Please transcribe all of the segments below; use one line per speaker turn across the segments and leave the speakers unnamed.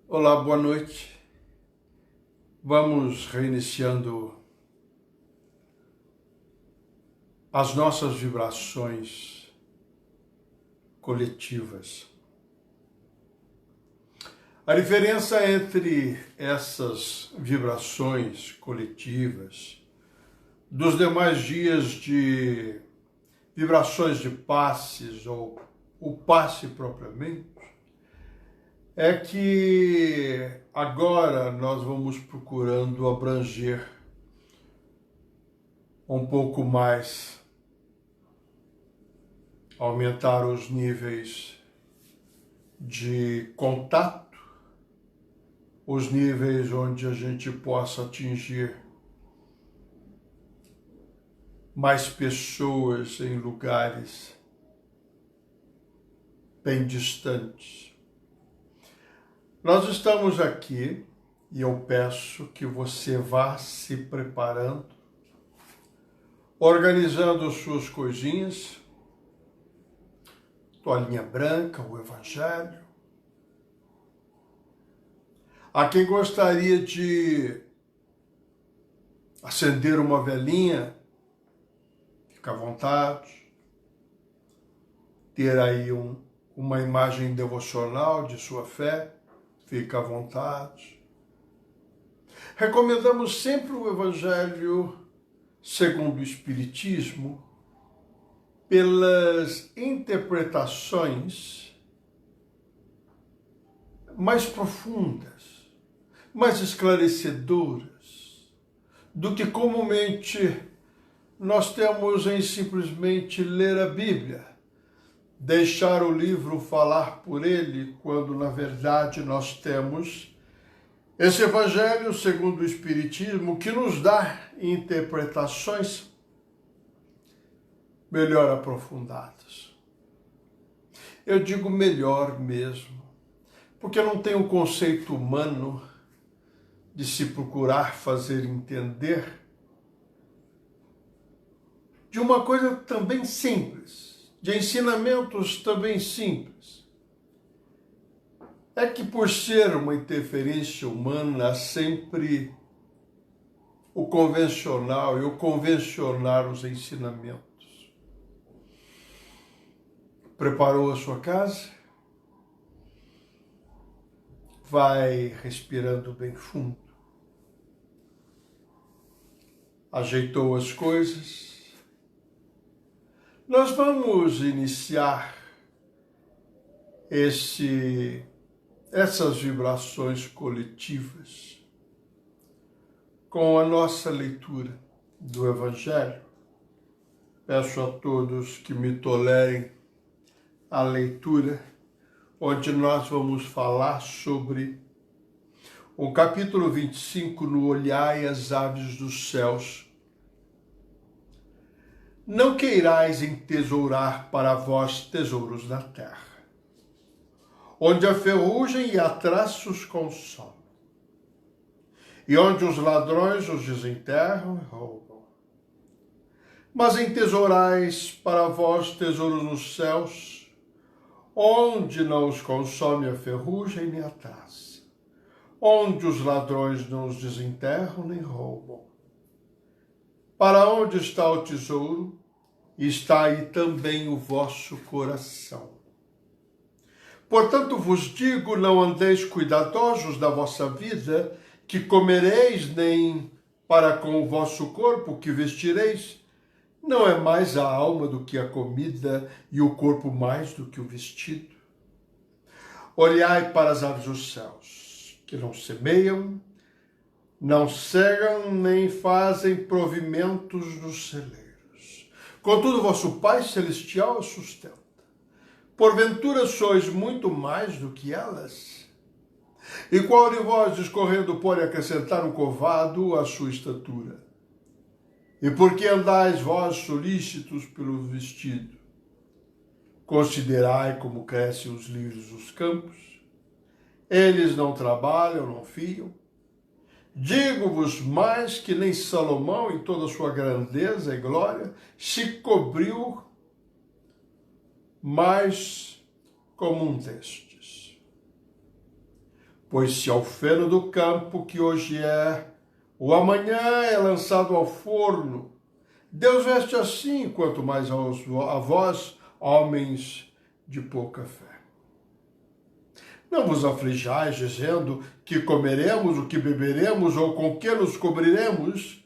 Olá, boa noite. Vamos reiniciando as nossas vibrações coletivas. A diferença entre essas vibrações coletivas dos demais dias de vibrações de passes ou o passe propriamente é que agora nós vamos procurando abranger um pouco mais, aumentar os níveis de contato, os níveis onde a gente possa atingir mais pessoas em lugares bem distantes. Nós estamos aqui e eu peço que você vá se preparando, organizando suas coisinhas, toalhinha branca, o Evangelho. Há quem gostaria de acender uma velinha, fica à vontade, ter aí uma imagem devocional de sua fé, fica à vontade. Recomendamos sempre o Evangelho segundo o Espiritismo pelas interpretações mais profundas, mais esclarecedoras do que comumente nós temos em simplesmente ler a Bíblia, deixar o livro falar por ele, quando na verdade nós temos esse Evangelho segundo o Espiritismo que nos dá interpretações melhor aprofundadas. Eu digo melhor mesmo, porque não tem um conceito humano de se procurar fazer entender de uma coisa também simples, de ensinamentos também simples. É que por ser uma interferência humana, há sempre o convencional e o convencionar os ensinamentos. Preparou a sua casa? Vai respirando bem fundo. Ajeitou as coisas? Nós vamos iniciar essas vibrações coletivas com a nossa leitura do Evangelho. Peço a todos que me tolerem a leitura, onde nós vamos falar sobre o capítulo 25, no Olhai as aves dos céus. Não queirais entesourar para vós tesouros na terra, onde a ferrugem e a traça os consomem, e onde os ladrões os desenterram e roubam. Mas entesourais para vós tesouros nos céus, onde não os consome a ferrugem nem a traça, onde os ladrões não os desenterram nem roubam. Para onde está o tesouro, está aí também o vosso coração. Portanto vos digo, não andeis cuidadosos da vossa vida, que comereis, nem para com o vosso corpo que vestireis. Não é mais a alma do que a comida, e o corpo mais do que o vestido? Olhai para as aves dos céus, que não semeiam, não cegam, nem fazem provimentos nos celeiros. Contudo, vosso Pai Celestial as sustenta. Porventura sois muito mais do que elas? E qual de vós, discorrendo, pode acrescentar um covado à sua estatura? E por que andais vós solícitos pelo vestido? Considerai como crescem os lírios dos campos. Eles não trabalham, não fiam. Digo-vos mais que nem Salomão, em toda a sua grandeza e glória, se cobriu mais como um destes. Pois se ao feno do campo, que hoje é, o amanhã é lançado ao forno, Deus veste assim, quanto mais a vós, homens de pouca fé. Não vos aflijais, dizendo que comeremos, o que beberemos, ou com que nos cobriremos,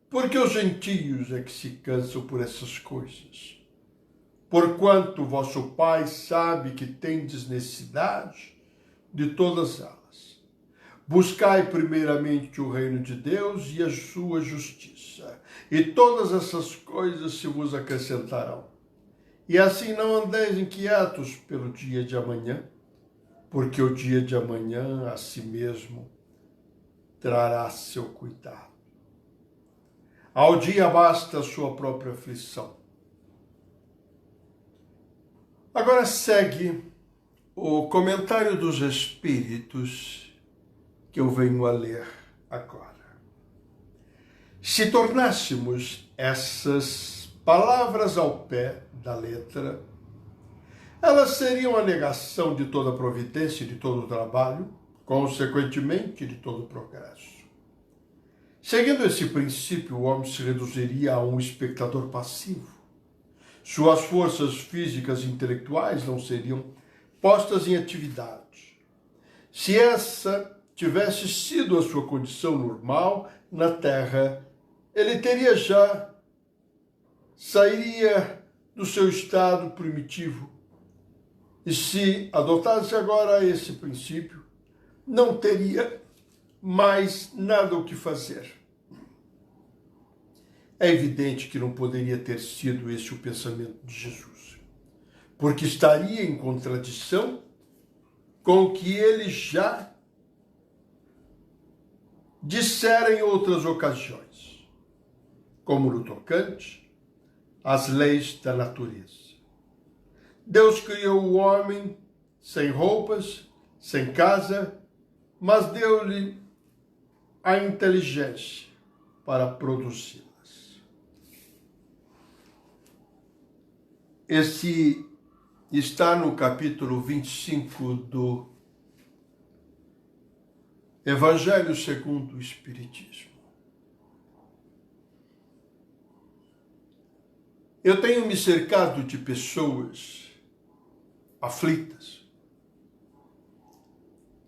porque os gentios é que se cansam por essas coisas. Porquanto vosso Pai sabe que tendes necessidade de todas elas. Buscai primeiramente o reino de Deus e a sua justiça, e todas essas coisas se vos acrescentarão. E assim não andeis inquietos pelo dia de amanhã, porque o dia de amanhã a si mesmo trará seu cuidado. Ao dia basta a sua própria aflição. Agora segue o comentário dos Espíritos que eu venho a ler agora. Se tornássemos essas palavras ao pé da letra, elas seriam a negação de toda providência, de todo trabalho, consequentemente de todo progresso. Seguindo esse princípio, o homem se reduziria a um espectador passivo. Suas forças físicas e intelectuais não seriam postas em atividade. Se essa tivesse sido a sua condição normal na Terra, ele sairia do seu estado primitivo. E se adotasse agora esse princípio, não teria mais nada o que fazer. É evidente que não poderia ter sido esse o pensamento de Jesus, porque estaria em contradição com o que ele já dissera em outras ocasiões, como no tocante às leis da natureza. Deus criou o homem sem roupas, sem casa, mas deu-lhe a inteligência para produzi-las. Esse está no capítulo 25 do Evangelho segundo o Espiritismo. Eu tenho me cercado de pessoas aflitas,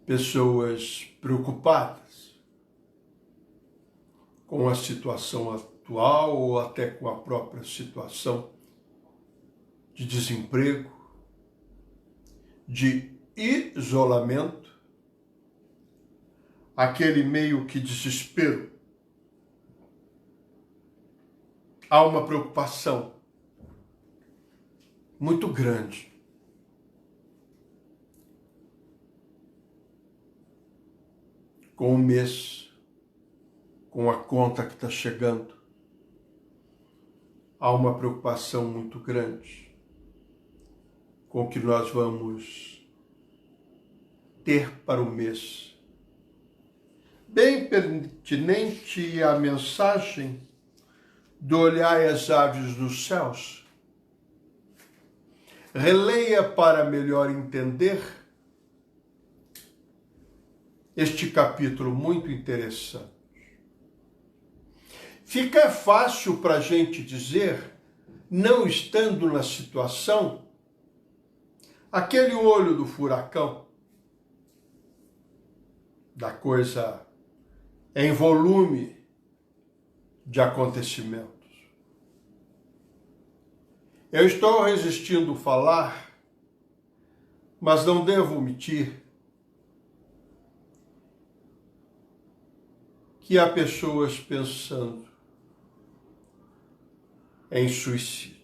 pessoas preocupadas com a situação atual ou até com a própria situação de desemprego, de isolamento, aquele meio que desespero. Há uma preocupação muito grande. Com o mês, com a conta que está chegando, há uma preocupação muito grande com o que nós vamos ter para o mês. Bem pertinente a mensagem do olhai as aves dos céus. Releia para melhor entender este capítulo muito interessante. Fica fácil para a gente dizer, não estando na situação, aquele olho do furacão, da coisa em volume de acontecimentos. Eu estou resistindo falar, mas não devo omitir que há pessoas pensando em suicídio.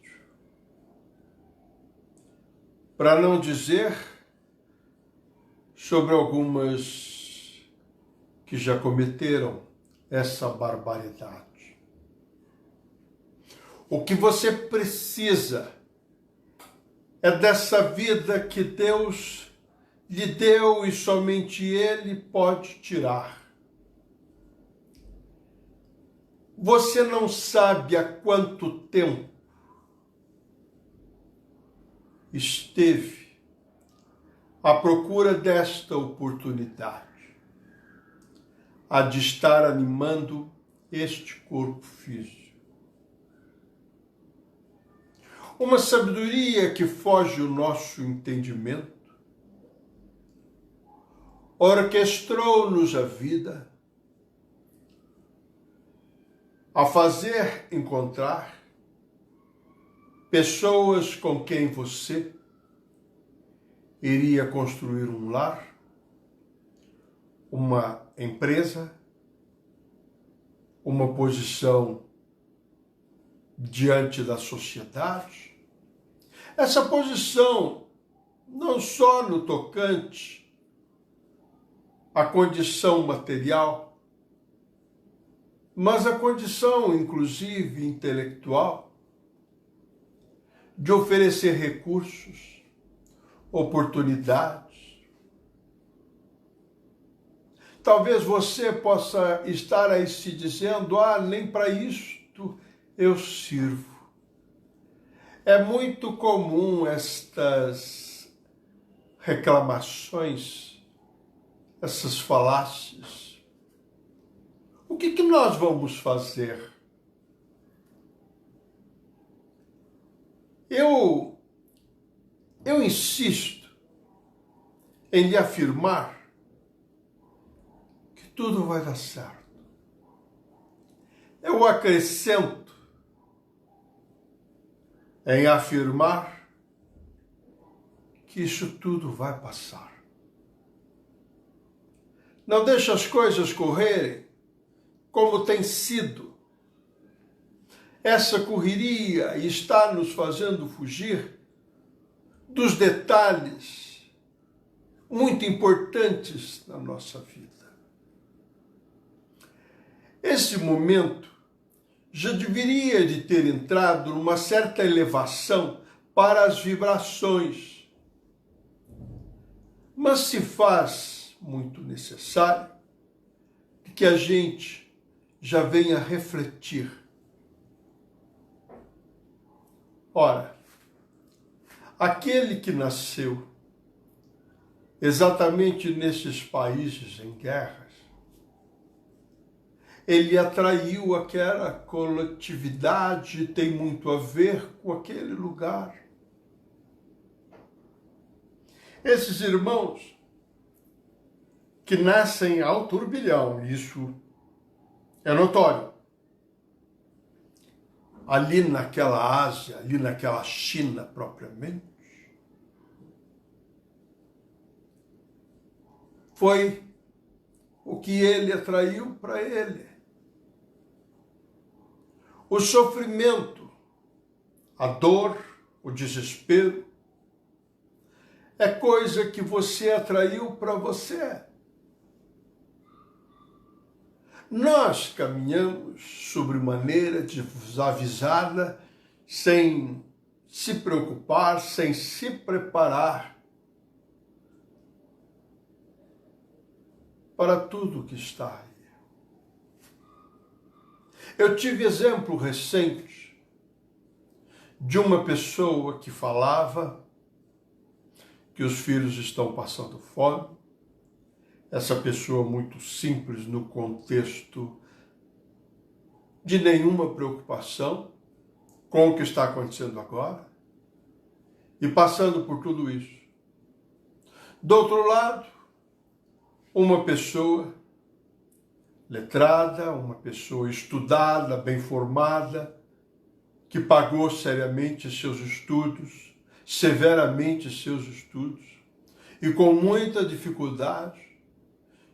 Para não dizer sobre algumas que já cometeram essa barbaridade. O que você precisa é dessa vida que Deus lhe deu e somente Ele pode tirar. Você não sabe há quanto tempo esteve à procura desta oportunidade, a de estar animando este corpo físico. Uma sabedoria que foge ao nosso entendimento, orquestrou-nos a vida a fazer encontrar pessoas com quem você iria construir um lar, uma empresa, uma posição diante da sociedade. Essa posição não só no tocante à condição material, mas a condição, inclusive, intelectual, de oferecer recursos, oportunidades. Talvez você possa estar aí se dizendo, nem para isto eu sirvo. É muito comum estas reclamações, essas falácias. O que nós vamos fazer? Eu insisto em lhe afirmar que tudo vai dar certo. Eu acrescento em afirmar que isso tudo vai passar. Não deixe as coisas correrem como tem sido. Essa correria está nos fazendo fugir dos detalhes muito importantes na nossa vida. Esse momento já deveria de ter entrado numa certa elevação para as vibrações, mas se faz muito necessário que a gente já venha refletir. Ora, aquele que nasceu exatamente nesses países em guerras, ele atraiu aquela coletividade, tem muito a ver com aquele lugar. Esses irmãos que nascem ao turbilhão, isso é notório. Ali naquela Ásia, ali naquela China propriamente, foi o que ele atraiu para ele. O sofrimento, a dor, o desespero, é coisa que você atraiu para você. Nós caminhamos sobre maneira desavisada, sem se preocupar, sem se preparar para tudo que está aí. Eu tive exemplo recente de uma pessoa que falava que os filhos estão passando fome. Essa pessoa muito simples no contexto de nenhuma preocupação com o que está acontecendo agora e passando por tudo isso. Do outro lado, uma pessoa letrada, uma pessoa estudada, bem formada, que pagou seriamente seus estudos, severamente seus estudos, e com muita dificuldade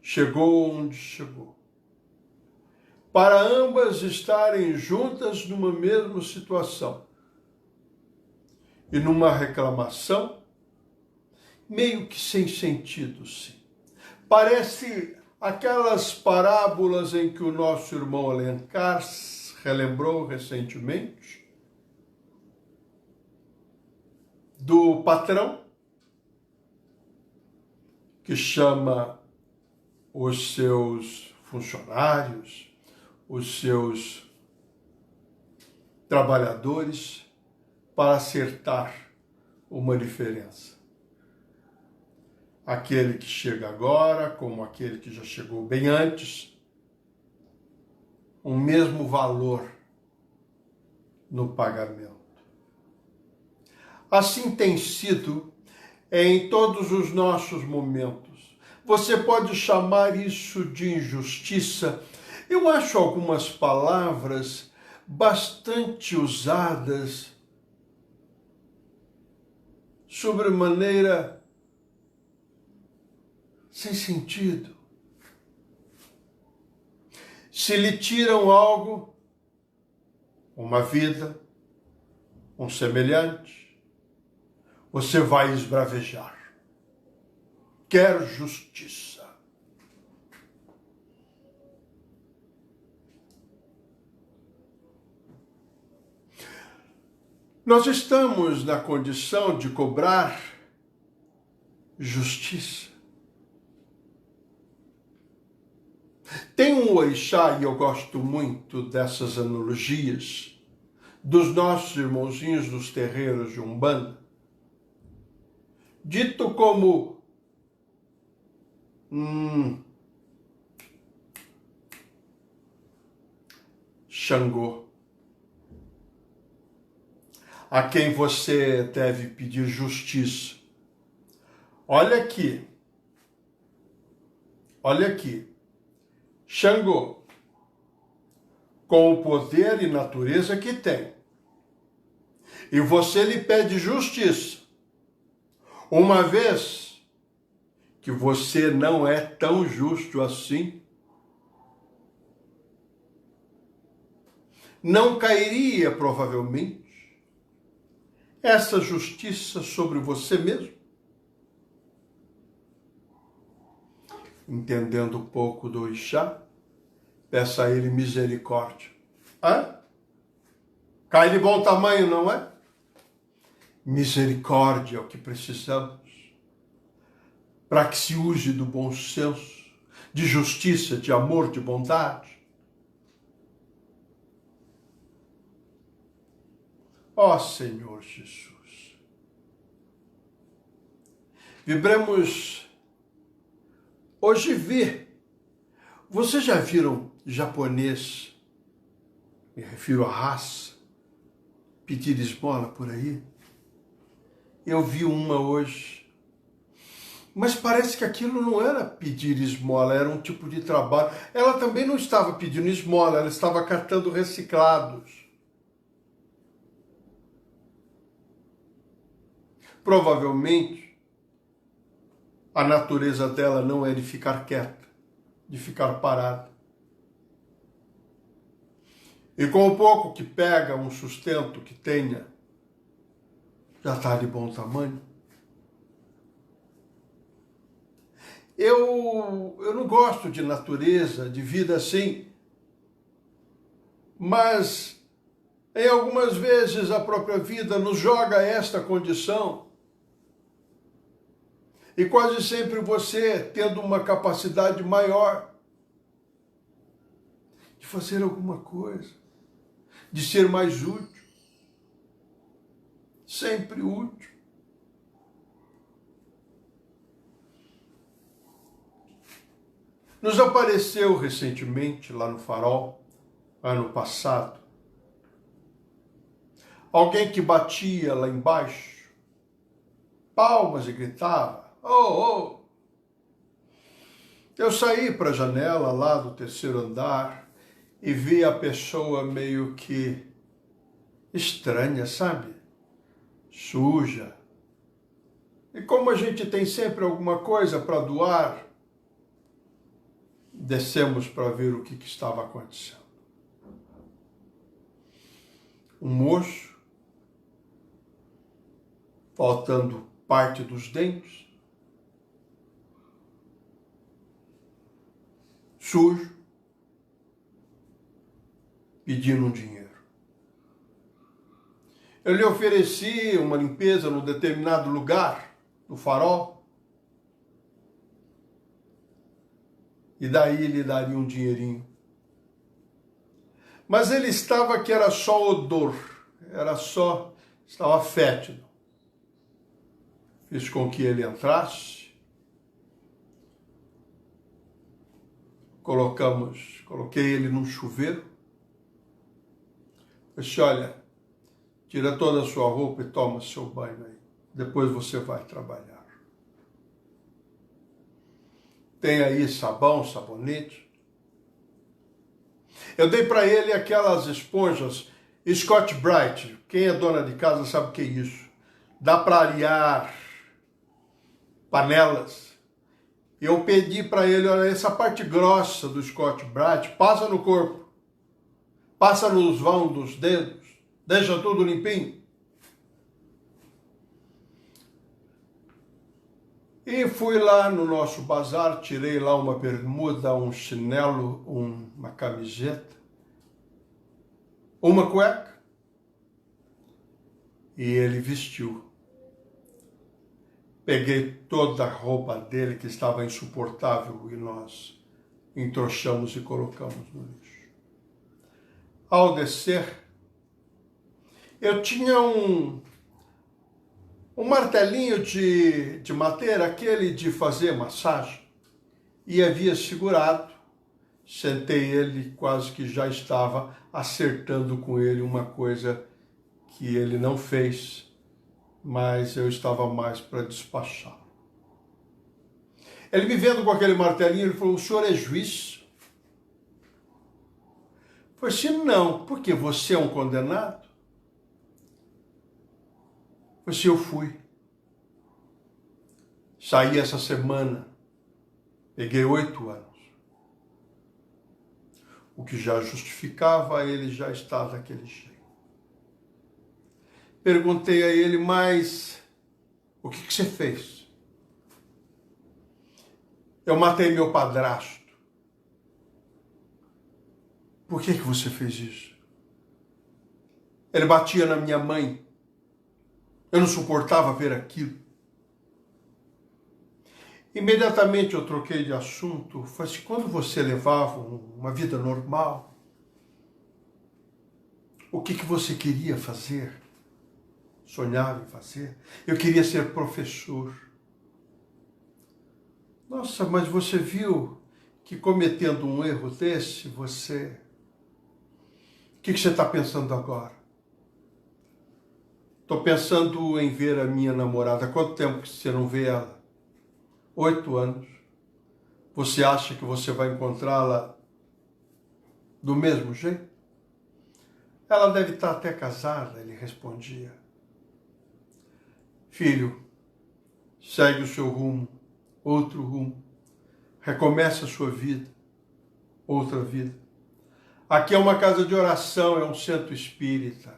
chegou onde chegou. Para ambas estarem juntas numa mesma situação e numa reclamação meio que sem sentido, sim. Parece aquelas parábolas em que o nosso irmão Alencar relembrou recentemente do patrão que chama os seus funcionários, os seus trabalhadores para acertar uma diferença. aquele que chega agora, como aquele que já chegou bem antes, o mesmo valor no pagamento. Assim tem sido em todos os nossos momentos. Você pode chamar isso de injustiça. Eu acho algumas palavras bastante usadas sobremaneira sem sentido. Se lhe tiram algo, uma vida, um semelhante, você vai esbravejar. Quer justiça. Nós estamos na condição de cobrar justiça. Tem um orixá, e eu gosto muito dessas analogias, dos nossos irmãozinhos dos terreiros de Umbanda, dito como Xangô, a quem você deve pedir justiça. Olha aqui, Xangô, com o poder e natureza que tem, e você lhe pede justiça, uma vez que você não é tão justo assim, não cairia provavelmente essa justiça sobre você mesmo? Entendendo um pouco do orixá, peça a ele misericórdia. Cai de bom tamanho, não é? Misericórdia é o que precisamos, para que se use do bom senso, de justiça, de amor, de bondade. Ó Senhor Jesus, vibremos hoje ver. Vocês já viram japonês, me refiro à raça, pedir esmola por aí? Eu vi uma hoje, mas parece que aquilo não era pedir esmola, era um tipo de trabalho. Ela também não estava pedindo esmola, ela estava catando reciclados. Provavelmente, a natureza dela não é de ficar quieta, de ficar parada. E com o pouco que pega, um sustento que tenha, já está de bom tamanho. Eu não gosto de natureza, de vida assim, mas em algumas vezes a própria vida nos joga esta condição. E quase sempre você, tendo uma capacidade maior de fazer alguma coisa, de ser mais útil, sempre útil. Nos apareceu recentemente, lá no Farol, ano passado, alguém que batia lá embaixo, palmas e gritava, oh, oh. Eu saí para a janela lá do terceiro andar e vi a pessoa meio que estranha, sabe? Suja. E como a gente tem sempre alguma coisa para doar, descemos para ver o que estava acontecendo. Um moço, faltando parte dos dentes, sujo, pedindo um dinheiro. Eu lhe ofereci uma limpeza num determinado lugar, no Farol, e daí lhe daria um dinheirinho. Mas ele estava que era só odor, estava fétido. Fiz com que ele entrasse, coloquei ele num chuveiro. Eu disse, olha, tira toda a sua roupa e toma seu banho aí. Depois você vai trabalhar. Tem aí sabão, sabonete. Eu dei para ele aquelas esponjas Scotch Brite. Quem é dona de casa sabe o que é isso. Dá para arear panelas. Eu pedi para ele, olha, essa parte grossa do Scotch Brite, passa no corpo. Passa nos vãos dos dedos. Deixa tudo limpinho. E fui lá no nosso bazar, tirei lá uma bermuda, um chinelo, uma camiseta, uma cueca. E ele vestiu. Peguei toda a roupa dele, que estava insuportável, e nós entrochamos e colocamos no lixo. Ao descer, eu tinha um martelinho de madeira, aquele de fazer massagem, e havia segurado. Sentei ele, quase que já estava acertando com ele uma coisa que ele não fez, mas eu estava mais para despachá-lo. Ele me vendo com aquele martelinho, ele falou, o senhor é juiz? Eu falei assim, não, porque você é um condenado? Eu falei assim, eu fui. Saí essa semana, peguei 8 anos. O que já justificava ele já estar daquele jeito. Perguntei a ele, mas o que você fez? Eu matei meu padrasto. Por que você fez isso? Ele batia na minha mãe. Eu não suportava ver aquilo. Imediatamente eu troquei de assunto. Falei assim, quando você levava uma vida normal, o que você queria fazer? Sonhava em fazer? Eu queria ser professor. Nossa, mas você viu que cometendo um erro desse, você... O que você está pensando agora? Estou pensando em ver a minha namorada. Há quanto tempo que você não vê ela? 8 anos. Você acha que você vai encontrá-la do mesmo jeito? Ela deve estar até casada, ele respondia. Filho, segue o seu rumo, outro rumo. Recomeça a sua vida, outra vida. Aqui é uma casa de oração, é um centro espírita.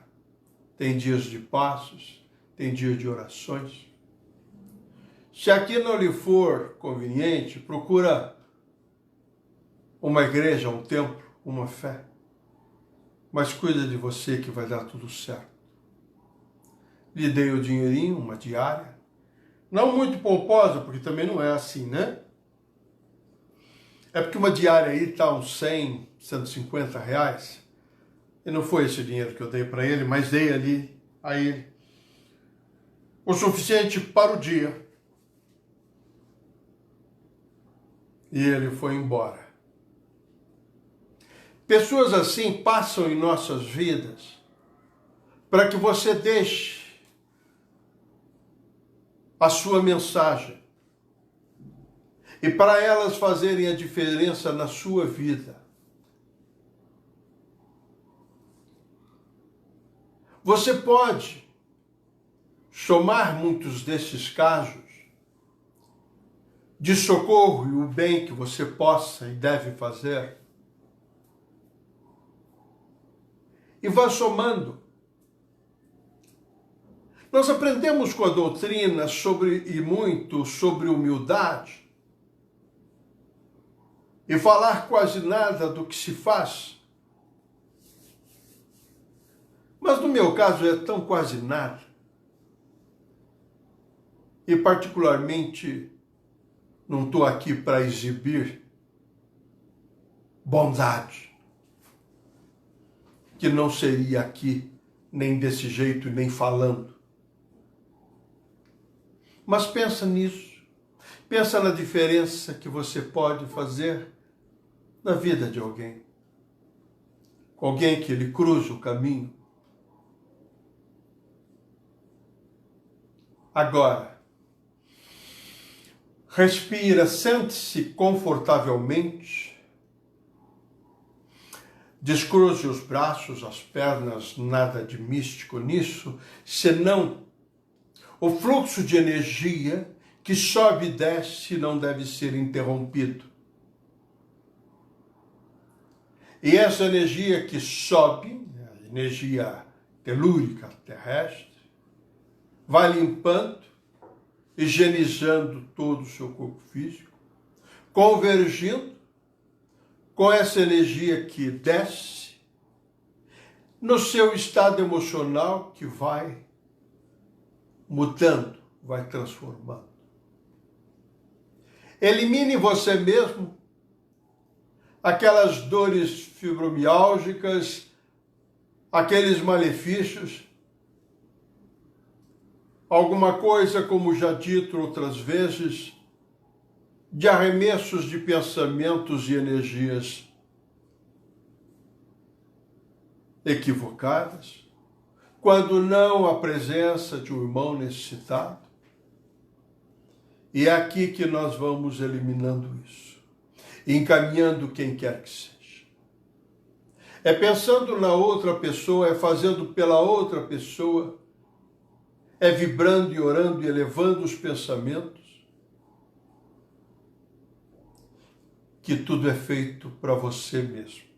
Tem dias de passos, tem dias de orações. Se aqui não lhe for conveniente, procura uma igreja, um templo, uma fé. Mas cuida de você que vai dar tudo certo. Lhe dei o dinheirinho, uma diária. Não muito pomposa, porque também não é assim, né? É porque uma diária aí está uns 100, 150 reais. E não foi esse dinheiro que eu dei para ele, mas dei ali a ele o suficiente para o dia. E ele foi embora. Pessoas assim passam em nossas vidas para que você deixe a sua mensagem e para elas fazerem a diferença na sua vida. Você pode somar muitos desses casos de socorro e o bem que você possa e deve fazer, e vá somando. Nós aprendemos com a doutrina muito sobre humildade, e falar quase nada do que se faz. Mas no meu caso é tão quase nada. E particularmente não estou aqui para exibir bondade, que não seria aqui nem desse jeito, nem falando. Mas pensa nisso, pensa na diferença que você pode fazer na vida de alguém. Alguém que lhe cruza o caminho. Agora, respira, sente-se confortavelmente, descruze os braços, as pernas, nada de místico nisso, senão o fluxo de energia que sobe e desce não deve ser interrompido. E essa energia que sobe, a energia telúrica terrestre, vai limpando, higienizando todo o seu corpo físico, convergindo com essa energia que desce no seu estado emocional que vai mudando, vai transformando. Elimine você mesmo aquelas dores fibromiálgicas, aqueles malefícios, alguma coisa, como já dito outras vezes, de arremessos de pensamentos e energias equivocadas, quando não a presença de um irmão necessitado. E é aqui que nós vamos eliminando isso, encaminhando quem quer que seja. É pensando na outra pessoa, é fazendo pela outra pessoa, é vibrando e orando e elevando os pensamentos, que tudo é feito para você mesmo.